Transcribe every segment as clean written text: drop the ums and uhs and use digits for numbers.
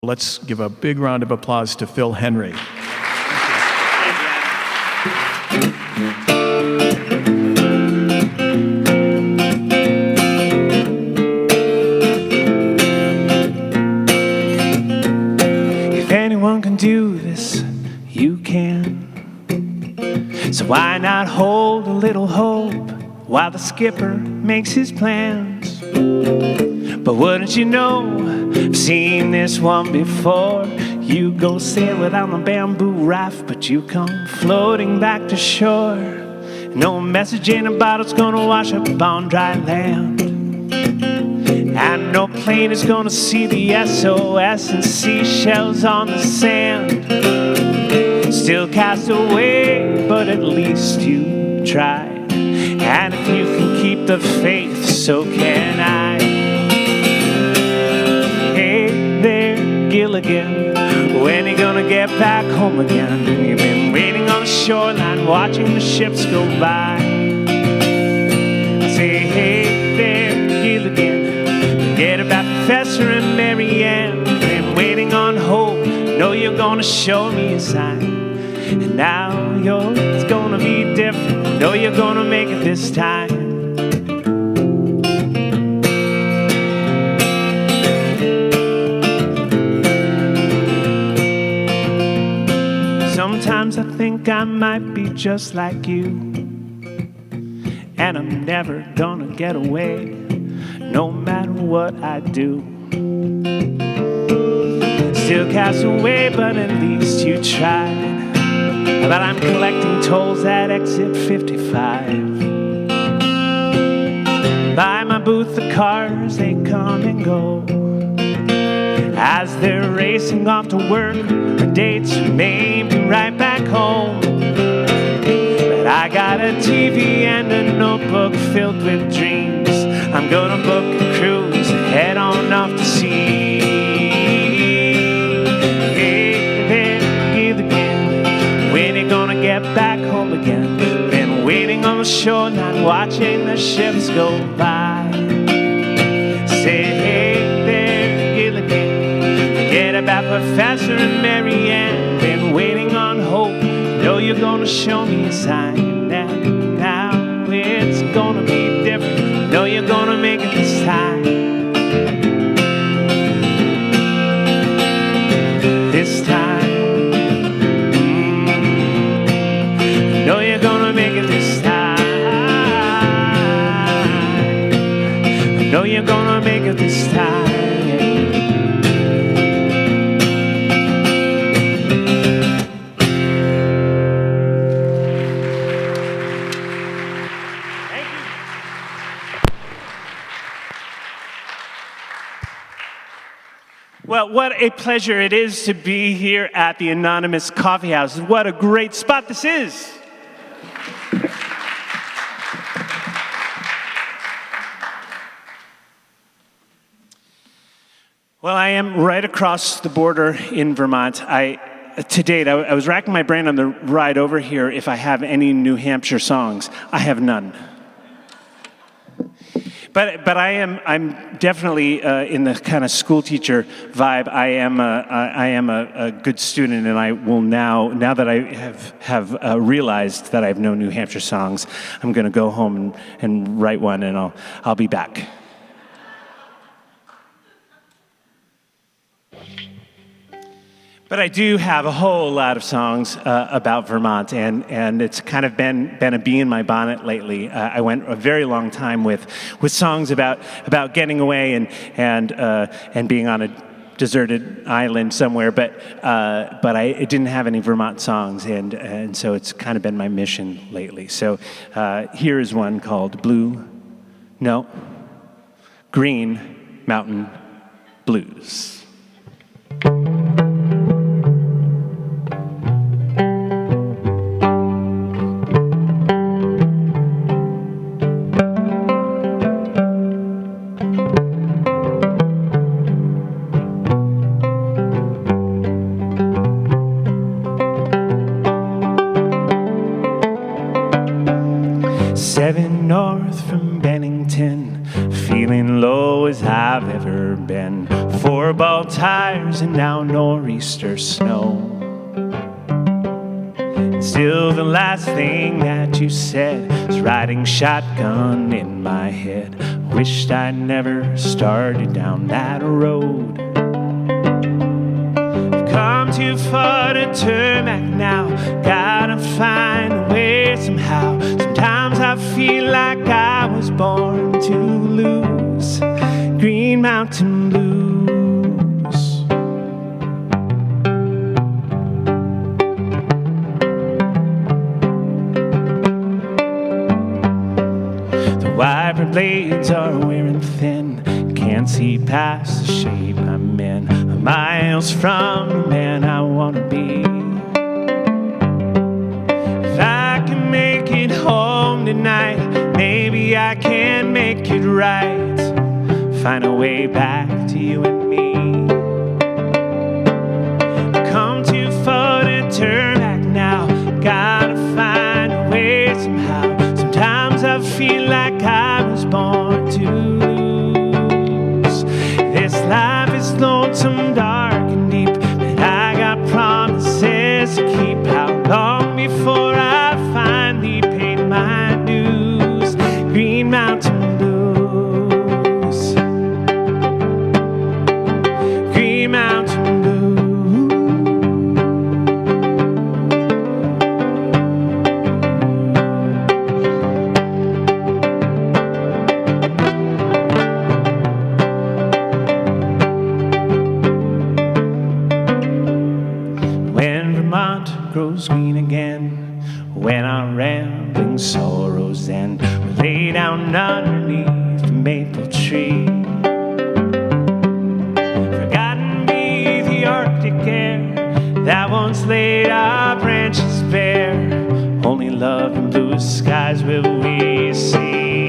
Let's give a big round of applause to Phil Henry. If anyone can do this, you can. So why not hold a little hope while the skipper makes his plans? But wouldn't you know, I've seen this one before. You go sail it on a bamboo raft, but you come floating back to shore. No message in a bottle's gonna wash up on dry land. And no plane is gonna see the SOS and seashells on the sand. Still cast away, but at least you tried. And if you can keep the faith, so can I. Hey there, Gilligan, when you gonna get back home again? You've been waiting on the shoreline, watching the ships go by. I say, hey there, Gilligan, forget about Professor and Mary Ann. Been waiting on hope, know you're gonna show me a sign. And now yours gonna be different, know you're gonna make it this time. Sometimes I think I might be just like you, and I'm never gonna get away, no matter what I do. Still cast away, but at least you tried. But I'm collecting tolls at exit 55. By my booth, the cars, they come and go. As they're racing off to work, or dates maybe right back home. But I got a TV and a notebook filled with dreams. I'm gonna book a cruise, head on off to sea. Hey there, Gilligan, when you gonna get back home again? Been waiting on the shoreline, watching the ships go by. Say, hey there, Gilligan, forget about Professor and Mary Ann. Been waiting on hope, know you're gonna show me a sign. And now it's gonna be different, know you're gonna make it this time. This time, know you're gonna make it this time. Know you're gonna make it this time. Well, what a pleasure it is to be here at the Anonymous Coffeehouse. What a great spot this is. Well, I am right across the border in Vermont. To date, I was racking my brain on the ride over here if I have any New Hampshire songs. I have none. But I'm definitely in the kind of school teacher vibe. I am a good student, and I will now that I have realized that I have no New Hampshire songs, I'm going to go home and write one, and I'll be back. But I do have a whole lot of songs about Vermont, and it's kind of been a bee in my bonnet lately. I went a very long time with songs about getting away and being on a deserted island somewhere, but I didn't have any Vermont songs, and so it's kind of been my mission lately. So here is one called Green Mountain Blues. feeling low as I've ever been. 4-ball tires and now nor'easter snow. Still the last thing that you said is riding shotgun in my head. Wished I'd never started down that road. I've come too far to turn back now. Gotta find a way somehow. Sometimes I feel like I was born to lose. Green Mountain Blues. Wiper blades are wearing thin. Can't see past the shape I'm in. I'm miles from the man I want to be. If I can make it home tonight, maybe I can make it right. Find a way back to you and me. Come too far to turn back now. Gotta find a way somehow. Sometimes I feel like I was born to lose. This life is lonesome, dark and deep, but I got promises to keep. How long before I finally paid my dues? Green Mountain Blues. Green Mountain Blues. Grows green again, when our rambling sorrows end, we lay down underneath the maple tree. Forgotten be the Arctic air that once laid our branches bare. Only love and blue skies will we see.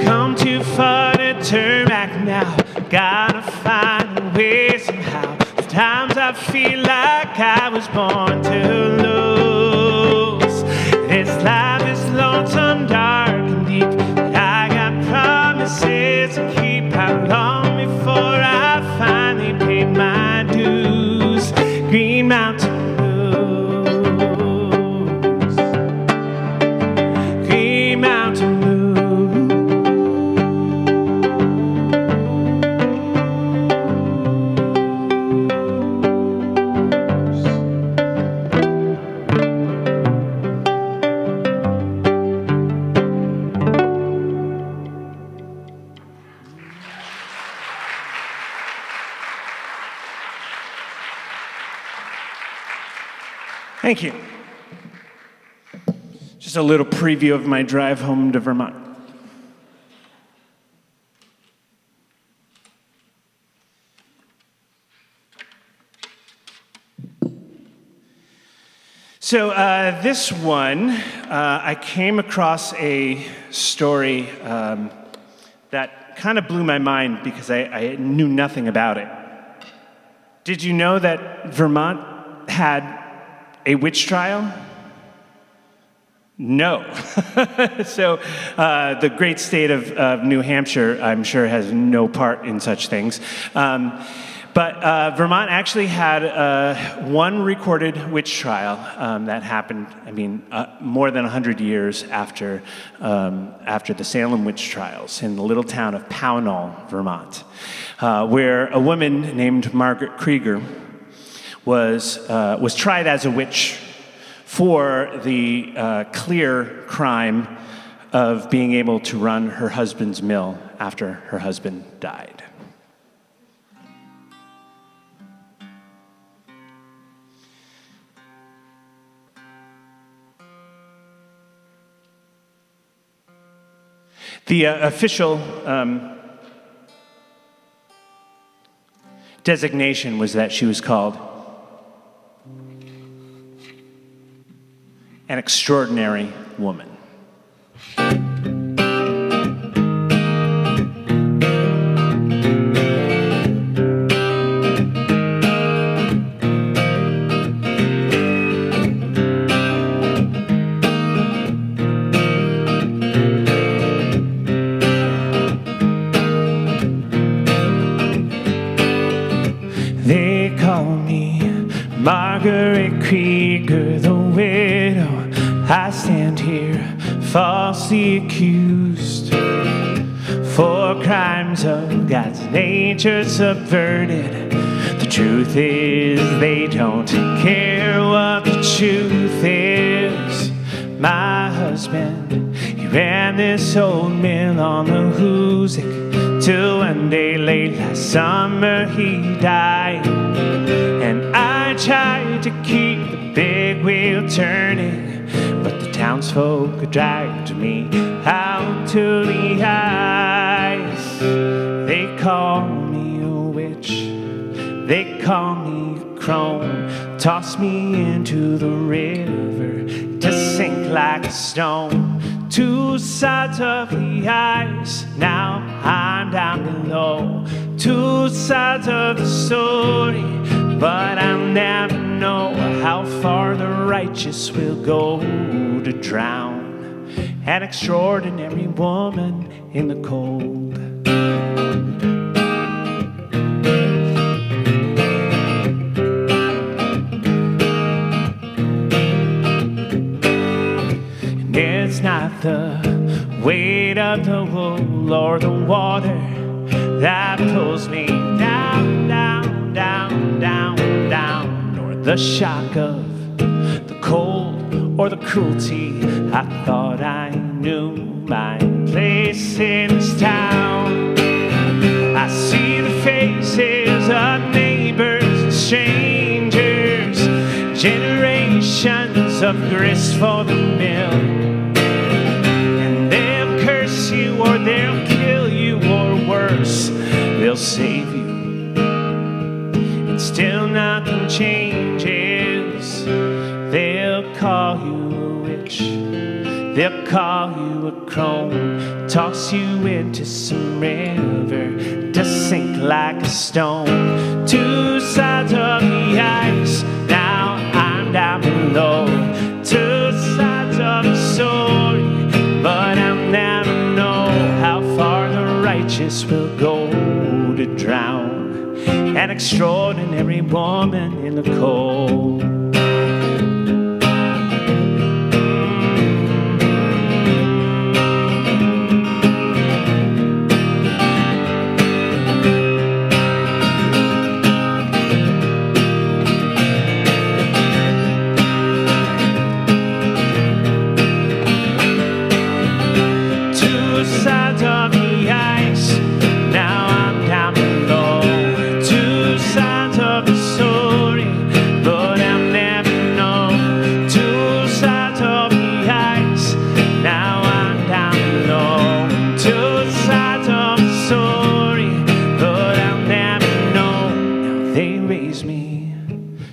Come too far to turn back now. Gotta find a way somehow. Times I feel like I was born to lose. This life is lonesome, dark and deep, but I got promises to keep. How long before I finally paid my dues? Green Mountain Blues. Green Mountain Blues. Thank you. Just a little preview of my drive home to Vermont. So this one, I came across a story that kind of blew my mind because I knew nothing about it. Did you know that Vermont had a witch trial? No. So the great state of New Hampshire, I'm sure, has no part in such things. But Vermont actually had one recorded witch trial that happened, more than 100 years after the Salem witch trials in the little town of Pownall, Vermont, where a woman named Margaret Krieger was tried as a witch for the clear crime of being able to run her husband's mill after her husband died. The official designation was that she was called an extraordinary woman. Krieger, the widow, I stand here falsely accused for crimes of God's nature subverted. The truth is they don't care what the truth is. My husband, he ran this old mill on the Hoosic till one day late last summer he died. And I tried to keep the big wheel turning, but the townsfolk dragged me out to the ice. They call me a witch, they call me a crone, toss me into the river to sink like a stone. Two sides of the ice, now I'm down below. Two sides of the story, but I'll never know how far the righteous will go to drown an extraordinary woman in the cold. And it's not the weight of the wool or the water that pulls me down, down, down, down, down, nor the shock of the cold or the cruelty. I thought I knew my place in this town. I see the faces of neighbors and strangers, generations of grist for the mill, and they'll curse you or they'll kill you, or worse, they'll save you, and still nothing changes. They'll call you a witch, they'll call you a crone, toss you into some river to sink like a stone. Two sides of the ice, now I'm down below. Two sides of the story, but I'll never know how far the righteous will go to drown an extraordinary woman in the cold.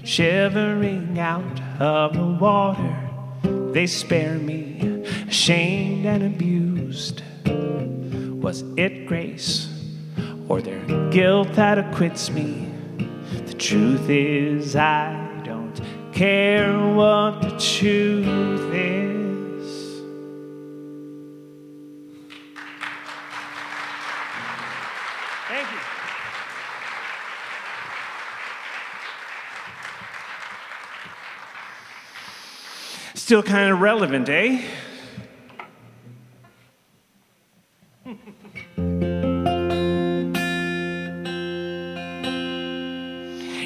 Shivering out of the water, they spare me, ashamed and abused. Was it grace or their guilt that acquits me? The truth is I don't care what the truth is. Thank you. Still kind of relevant, eh?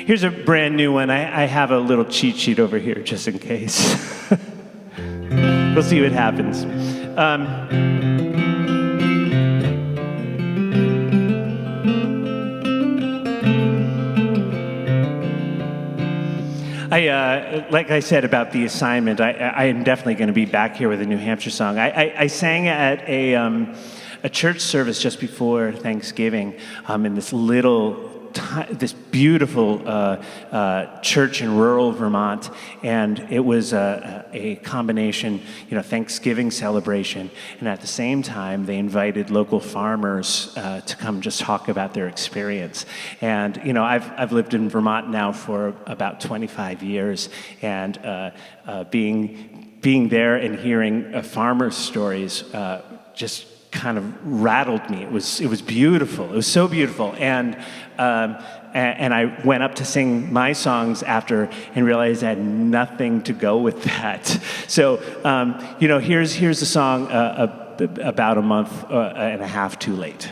Here's a brand new one. I have a little cheat sheet over here just in case. We'll see what happens. Like I said about the assignment, I am definitely going to be back here with a New Hampshire song. I sang at a church service just before Thanksgiving in this this beautiful church in rural Vermont, and it was a combination, Thanksgiving celebration, and at the same time they invited local farmers to come just talk about their experience. And I've lived in Vermont now for about 25 years, and being there and hearing farmers' stories just kind of rattled me. It was beautiful. It was so beautiful. And I went up to sing my songs after and realized I had nothing to go with that. So, here's a song about a month and a half too late.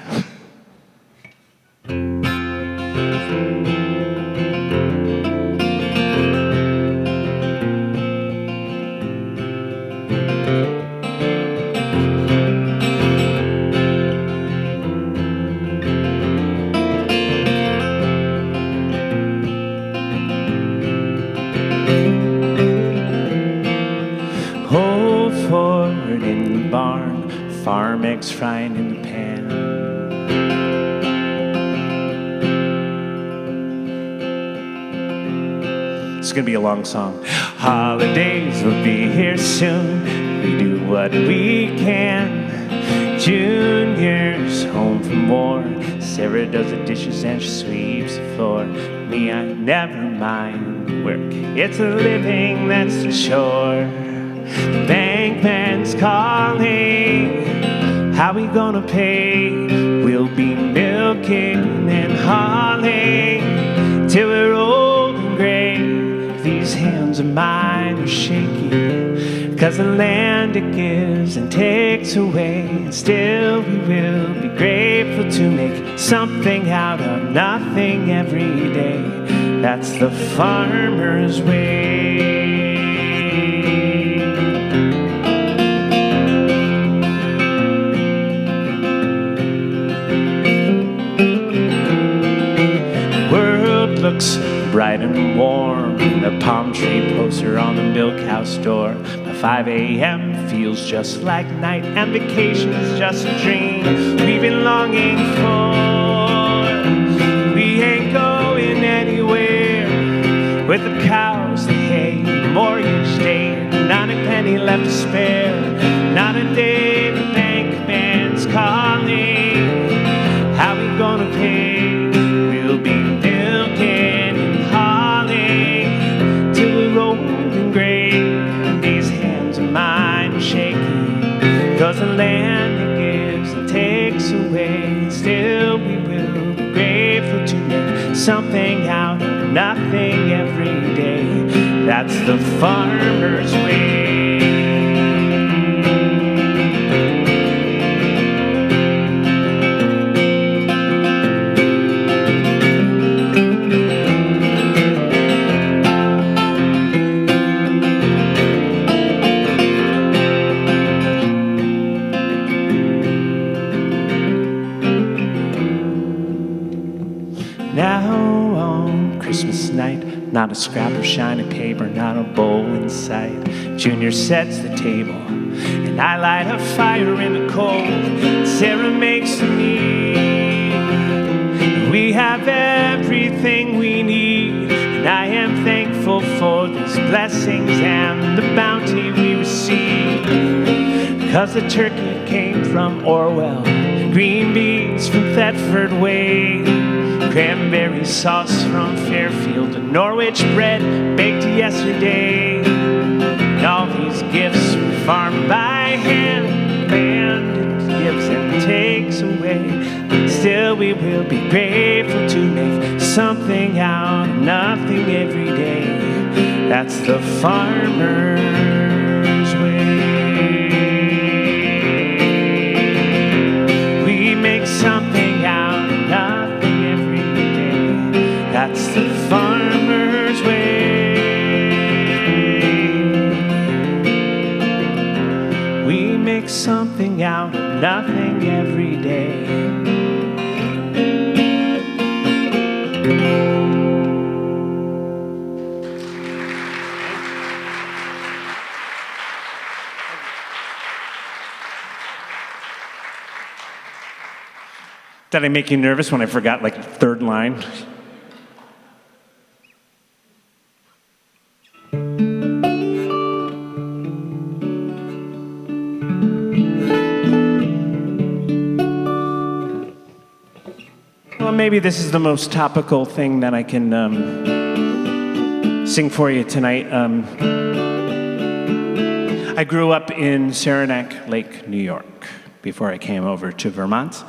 Hold forward in the barn, farm eggs frying in the pan. It's gonna be a long song. Holidays will be here soon. We do what we can. Junior's home from war. Sarah does the dishes and she sweeps the floor. Me, I never mind work. It's a living, that's for sure. The bankman's calling. How we gonna pay? We'll be milking and hauling till we're old and gray. These hands of mine are shaky, 'cause the land it gives and takes away. And still we will be grateful to make something out of nothing every day. That's the farmer's way. Looks bright and warm. The palm tree poster on the milk house door. The 5 a.m. feels just like night, and vacation is just a dream we've been longing for. We ain't going anywhere with the cows, the hay, the mortgage day, not a penny left to spare. Not a day the bank man's calling. How we gonna pay? We'll be milking and hauling till we're old and gray. These hands of mine are shaking, 'cause the land it gives and takes away. Still we will be grateful to make something out of nothing every day. That's the farmer's way. Now on Christmas night, not a scrap of shiny paper, not a bowl in sight. Junior sets the table, and I light a fire in the cold. Sarah makes the meal. We have everything we need, and I am thankful for these blessings and the bounty we receive. 'Cause the turkey came from Orwell, green beans from Thetford Way, cranberry sauce from Fairfield, and Norwich bread baked yesterday. And all these gifts were farmed by hand, land it gives and takes away. Still we will be grateful to make something out of nothing every day. That's the farmer's way. We make something out of nothing every day. That's the farmer's way. We make something out of nothing every day. Did I make you nervous when I forgot like the third line? Well, maybe this is the most topical thing that I can sing for you tonight. I grew up in Saranac Lake, New York. before I came over to Vermont.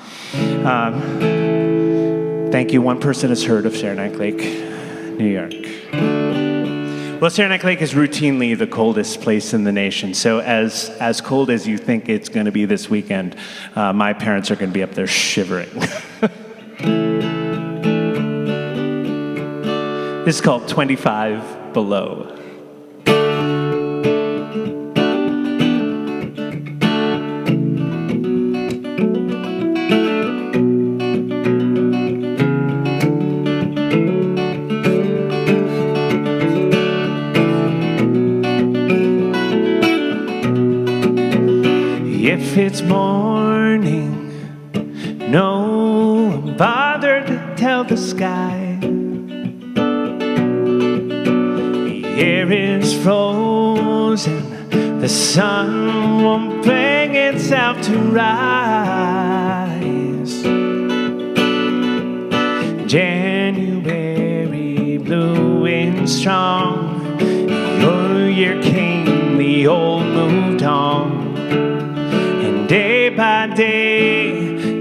Thank you. One person has heard of Saranac Lake, New York. Well, Saranac Lake is routinely the coldest place in the nation. So as cold as you think it's going to be this weekend, my parents are going to be up there shivering. This is called 25 Below. If it's morning, no one bothered to tell the sky. The air is frozen, the sun won't bring itself to rise. January blew in strong, your year came, the old moved on. Day by day,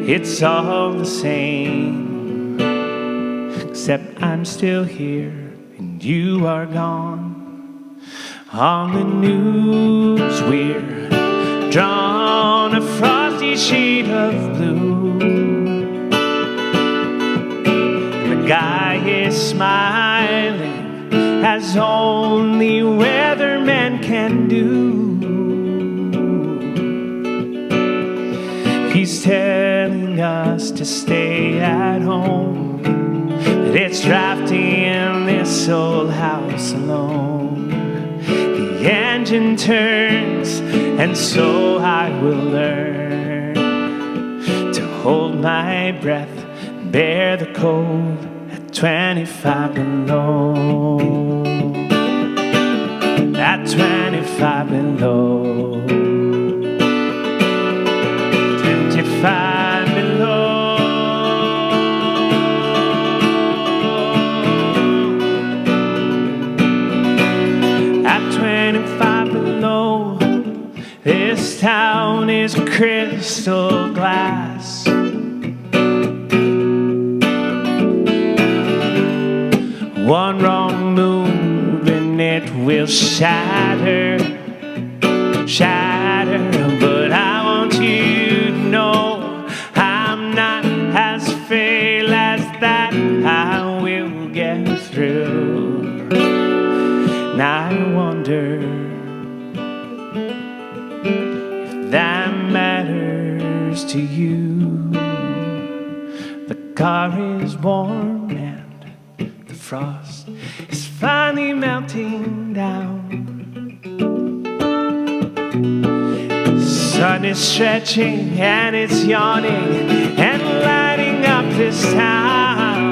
it's all the same, except I'm still here and you are gone. On the news we're drawn a frosty sheet of blue. The guy is smiling as only weathermen can do. He's telling us to stay at home, but it's drafty in this old house alone. The engine turns, and so I will learn to hold my breath and bear the cold at 25 below. At 25 below. 25 below. At 25 below, this town is crystal glass. One wrong move and it will shatter, but I want you to know I'm not as frail as that. I will get through. Now I wonder if that matters to you. The car is warm and the frost is finally melting down. Sun is stretching and it's yawning and lighting up this town.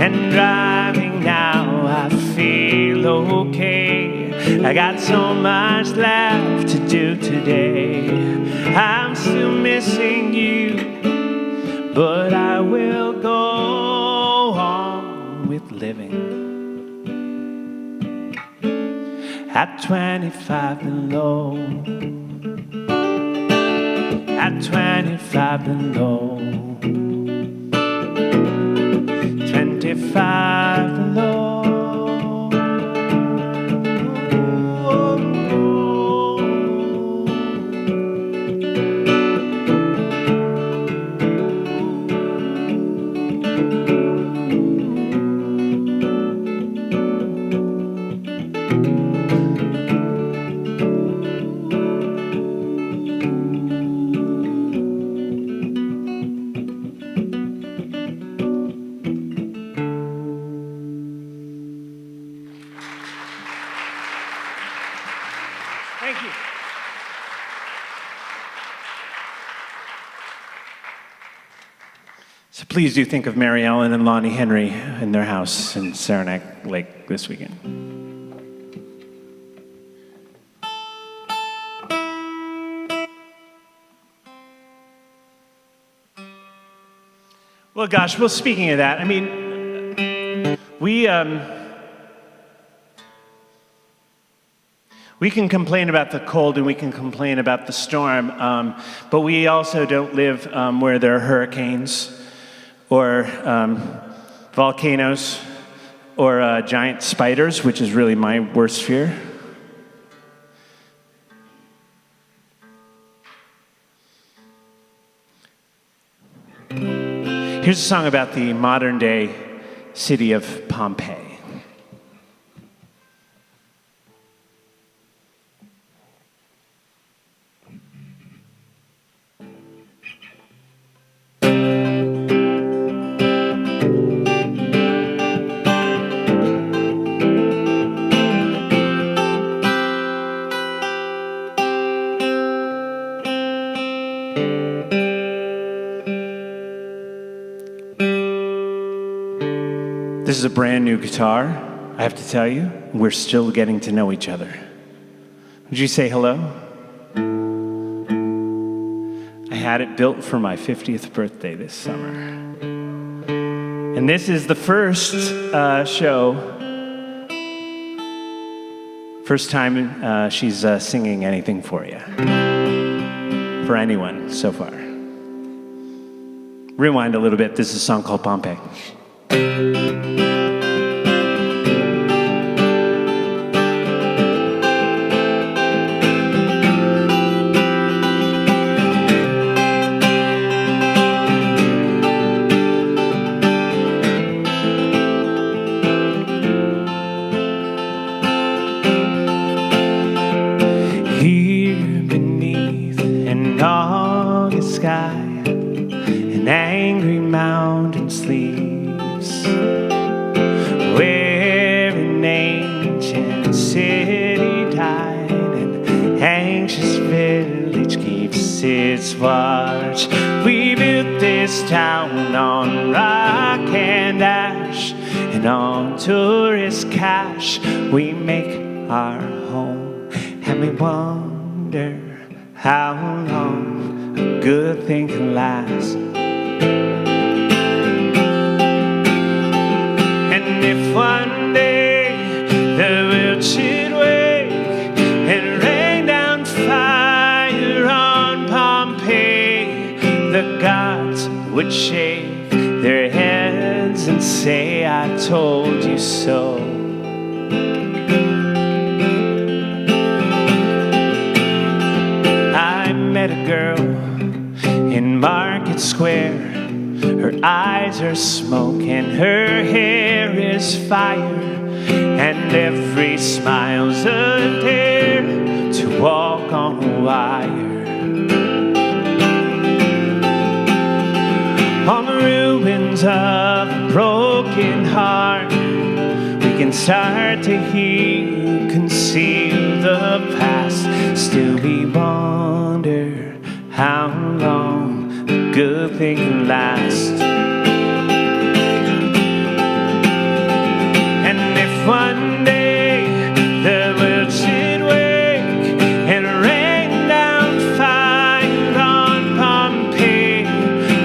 And driving now I feel okay. I got so much left to do today. I'm still missing you, but I will go on with living. At 25 below. At 25 below. 25 below. Thank you. So please do think of Mary Ellen and Lonnie Henry in their house in Saranac Lake this weekend. Well, gosh, well, speaking of that, I mean, We can complain about the cold and we can complain about the storm, but we also don't live where there are hurricanes or volcanoes or giant spiders, which is really my worst fear. Here's a song about the modern-day city of Pompeii. This is a brand new guitar, I have to tell you. We're still getting to know each other. Would you say hello? I had it built for my 50th birthday this summer. And this is the first show, first time she's singing anything for you. For anyone so far. Rewind a little bit, this is a song called Pompeii. Here beneath an August sky, an angry mountain sleeps, where an ancient city died, an anxious village keeps its watch. We built this town on rock and ash, and on tourist cash we make our home. And we wonder how long a good thing can last. And if one day the world should wake and rain down fire on Pompeii, the gods would shake their heads and say, I told you so. Met a girl in Market Square. Her eyes are smoke and her hair is fire, and every smile's a dare to walk on a wire. On the ruins of a broken heart, we can start to heal, conceal the past. Still we wonder how long a good thing can last. And if one day the world should wake and rain down fire on Pompeii,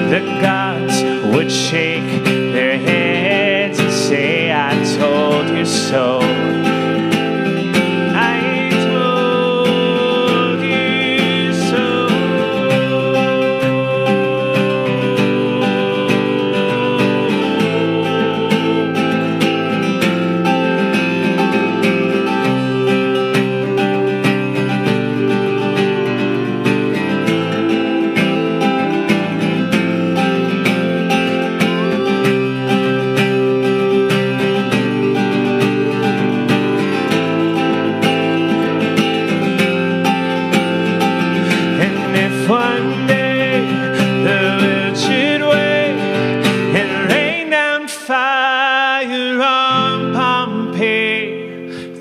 the gods would shake their heads and say, I told you so.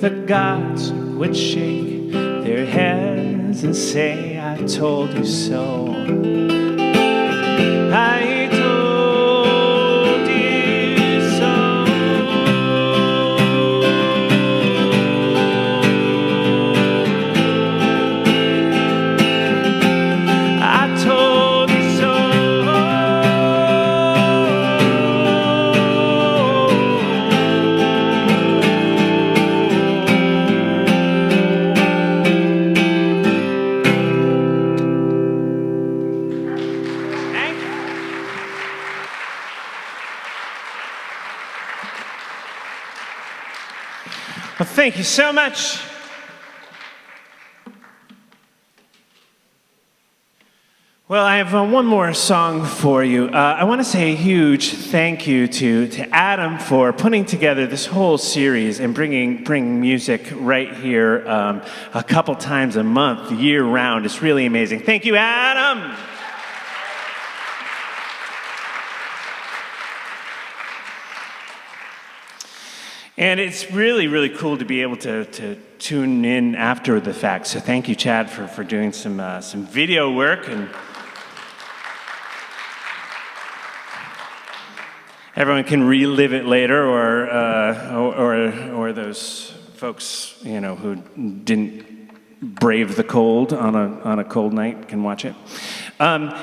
The gods would shake their heads and say, I told you so. I told you so. I told you so. thank you so much. Well, I have one more song for you. I want to say a huge thank you to Adam for putting together this whole series and bringing music right here a couple times a month, year round. It's really amazing. Thank you, Adam. And it's really, really cool to be able to tune in after the fact. So thank you, Chad, for doing some video work. And everyone can relive it later, or those folks, who didn't brave the cold on a cold night can watch it.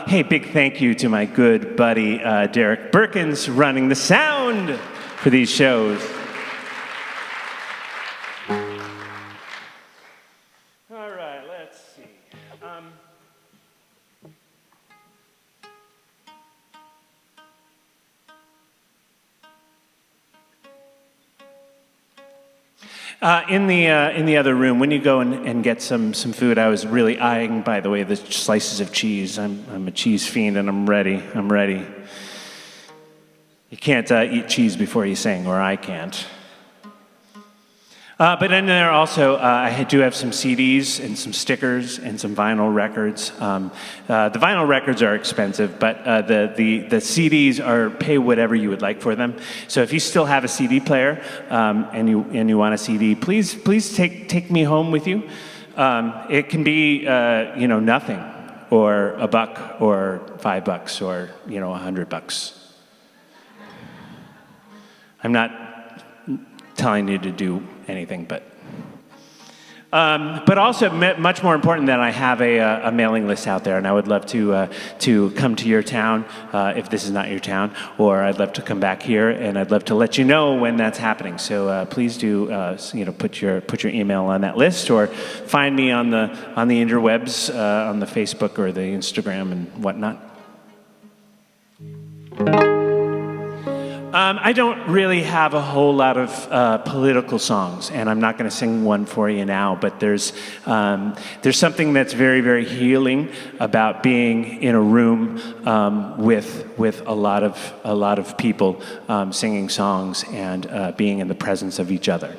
Hey, big thank you to my good buddy Derek Burkins running the sound for these shows. All right, let's see. In the other room, when you go and get some food, I was really eyeing, by the way, the slices of cheese. I'm a cheese fiend, and I'm ready. You can't eat cheese before you sing, or I can't. But in there also, I do have some CDs and some stickers and some vinyl records. The vinyl records are expensive, but the CDs pay whatever you would like for them. So if you still have a CD player and you want a CD, please take me home with you. It can be nothing, or $1 or $5 or $100. I'm not telling you to do anything, but also much more important than I have a mailing list out there, and I would love to come to your town if this is not your town, or I'd love to come back here, and I'd love to let you know when that's happening. So please do put your email on that list, or find me on the interwebs, on the Facebook or the Instagram and whatnot. I don't really have a whole lot of political songs, and I'm not going to sing one for you now, but there's something that's very, very healing about being in a room with a lot of people singing songs and being in the presence of each other.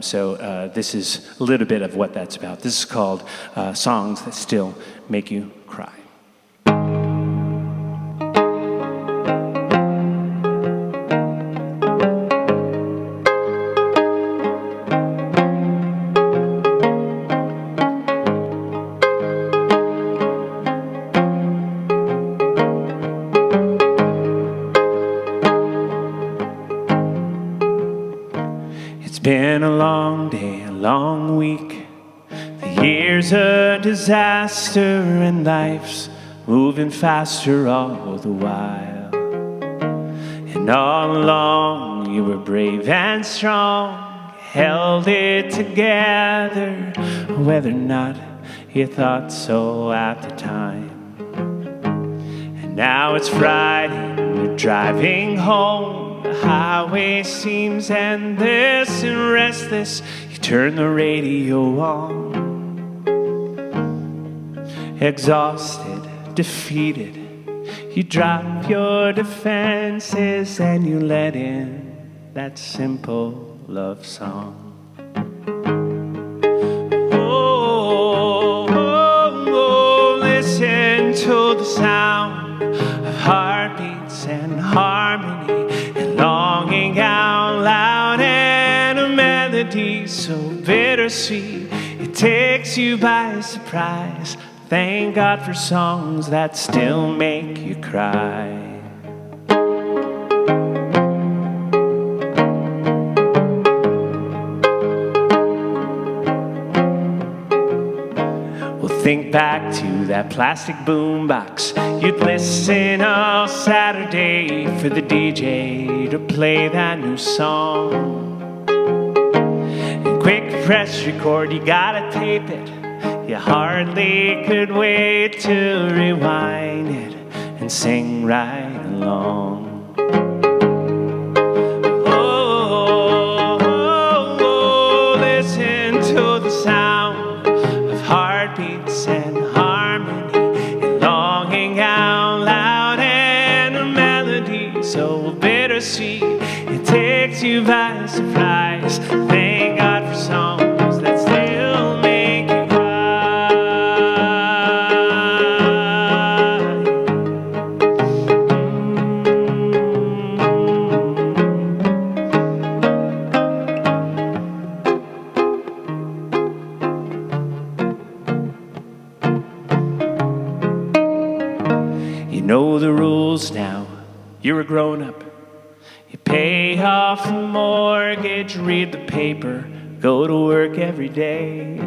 So this is a little bit of what that's about. This is called Songs That Still Make You Cry. Been a long day, a long week. The year's a disaster, and life's moving faster all the while. And all along you were brave and strong, held it together, whether or not you thought so at the time. And now it's Friday, and you're driving home. The highway seems endless and restless. You turn the radio on. Exhausted, defeated, you drop your defenses and you let in that simple love song. Oh, listen to the sound of heartbeats and harmony, longing out loud, and a melody so bittersweet it takes you by surprise. Thank God for songs that still make you cry. Well, think back to that plastic boombox. You'd listen all Saturday for the DJ to play that new song. And quick press record, you gotta tape it. You hardly could wait to rewind it and sing right along. know the rules now. You're a grown-up. You pay off the mortgage, read the paper, go to work every day.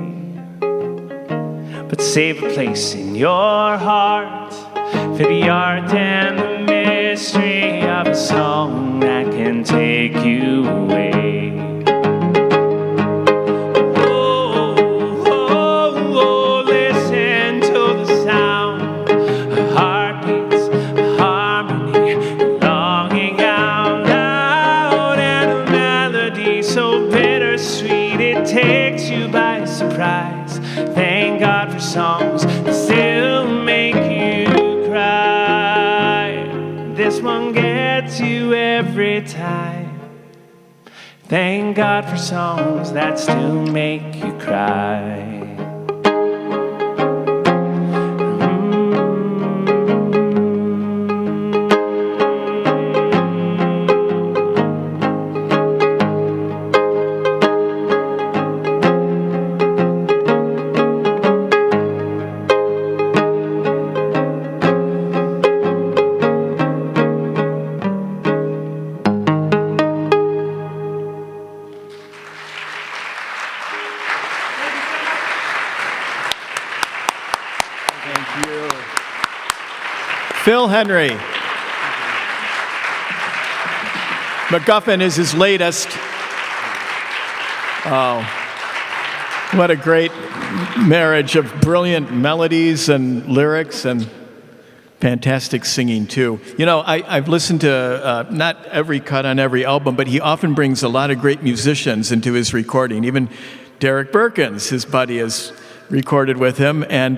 But save a place in your heart for the art and the mystery of a song that can take you away. Oh, oh, oh, listen to the sound of heartbeats, a harmony, longing out loud, and a melody so bittersweet it takes you by surprise. Thank God for songs that still make you cry. This one gets you every time. Thank God for songs that still make you cry. Phil Henry. MacGuffin is his latest. Oh, what a great marriage of brilliant melodies and lyrics and fantastic singing, too. You know, I've listened to not every cut on every album, but he often brings a lot of great musicians into his recording. Even Derek Burkins, his buddy, is recorded with him. And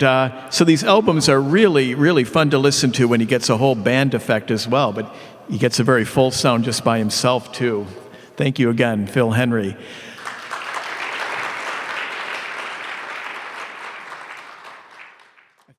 so these albums are really, really fun to listen to when he gets a whole band effect as well. But he gets a very full sound just by himself, too. Thank you again, Phil Henry.